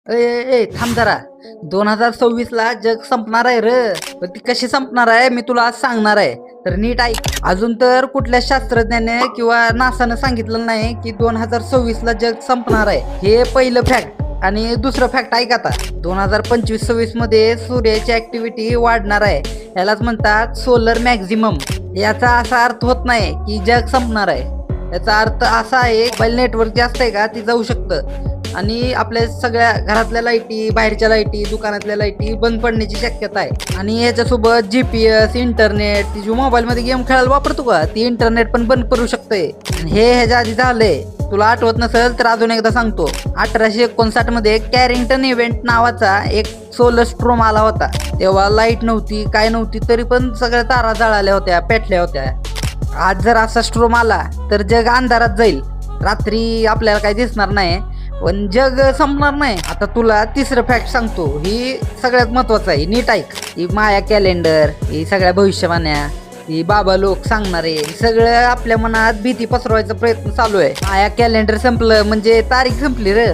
ए ए ए, थांब जरा. 2026 ला जग संपणार आहे र. पण ती कशी संपणार आहे मी तुला आज सांगणार आहे. तर नीट ऐक. अजून तर कुठल्या शास्त्रज्ञाने किंवा नासानं सांगितलं नाही की 2026 ला जग संपणार आहे. हे पहिलं फॅक्ट. आणि दुसरं फॅक्ट ऐक आता. 2025-26 मध्ये सूर्याची ऍक्टिव्हिटी वाढणार आहे. यालाच म्हणतात सोलर मॅक्झिमम. याचा असा अर्थ होत नाही की जग संपणार आहे. याचा अर्थ असा आहे मोबाईल नेटवर्क जास्त आहे का ती जाऊ शकतं. आणि आपल्या सगळ्या घरातल्या लाईटी, बाहेरच्या लाईटी, दुकानातल्या लाईटी बंद पडण्याची शक्यता आहे. आणि याच्यासोबत GPS, इंटरनेट, ती जो मोबाईलमध्ये गेम खेळायला वापरतो का ती इंटरनेट पण बंद करू शकते. हे ह्याच्या आधी झालंय. तुला आठवत नसेल तर अजून एकदा सांगतो. 1859 मध्ये कॅरिंग्टन इव्हेंट नावाचा एक सोलर स्ट्रोम आला होता. तेव्हा लाईट नव्हती, काय नव्हती, तरी पण सगळ्या तारा जळाल्या होत्या, पेटल्या होत्या. आज जर असा स्ट्रोम आला तर जग अंधारात जाईल. रात्री आपल्याला काही दिसणार नाही, पण जग संपणार नाही. आता तुला तिसरं फॅक्ट सांगतो. ही सगळ्यात महत्वाचं आहे. नीट ऐक. ही माया कॅलेंडर, ही सगळ्या भविष्यवाण्या, ही बाबा लोक सांगणारे, सगळं आपल्या मनात भीती पसरवायचा प्रयत्न चालू आहे. माया कॅलेंडर संपलं म्हणजे तारीख संपली र,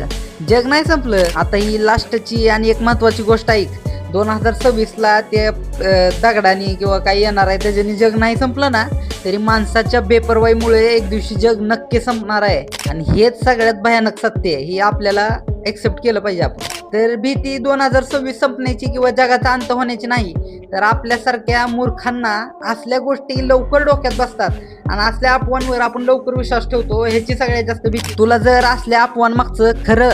जग नाही संपलं. आता ही लास्टची आणि एक महत्वाची गोष्ट ऐक. 2026 ला ते दगडाने किंवा काही येणार आहे त्याच्याने जग नाही संपलं ना, तरी माणसाच्या बेपरवाईमुळे एक दिवशी जग नक्की संपणार आहे. आणि हेच सगळ्यात भयानक सत्य आहे. हे आपल्याला एक्सेप्ट केलं पाहिजे आपण. तर भीती 2026 संपण्याची किंवा जगाचा अंत होण्याची नाही, तर आपल्यासारख्या मूर्खांना असल्या गोष्टी लवकर डोक्यात बसतात आणि असल्या अफवांवर आपण लवकर विश्वास ठेवतो. ह्याची सगळ्यात जास्त भीती. तुला जर असल्या अफवांमागचं खरं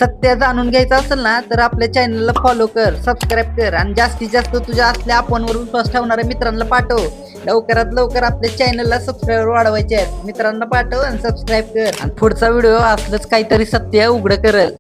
सत्य जाणून घ्यायचं असेल ना, तर आपल्या चॅनलला फॉलो कर, सबस्क्राईब कर आणि जास्तीत जास्त तुझ्या असल्या अफवांवर विश्वास ठेवणाऱ्या मित्रांना पाठव. लवकरात लवकर आपल्या चॅनलला सबस्क्राईबर वाढवायचे आहेत. मित्रांना पाठव आणि सबस्क्राईब कर. आणि पुढचा व्हिडिओ असलंच काहीतरी सत्य उघड करेल.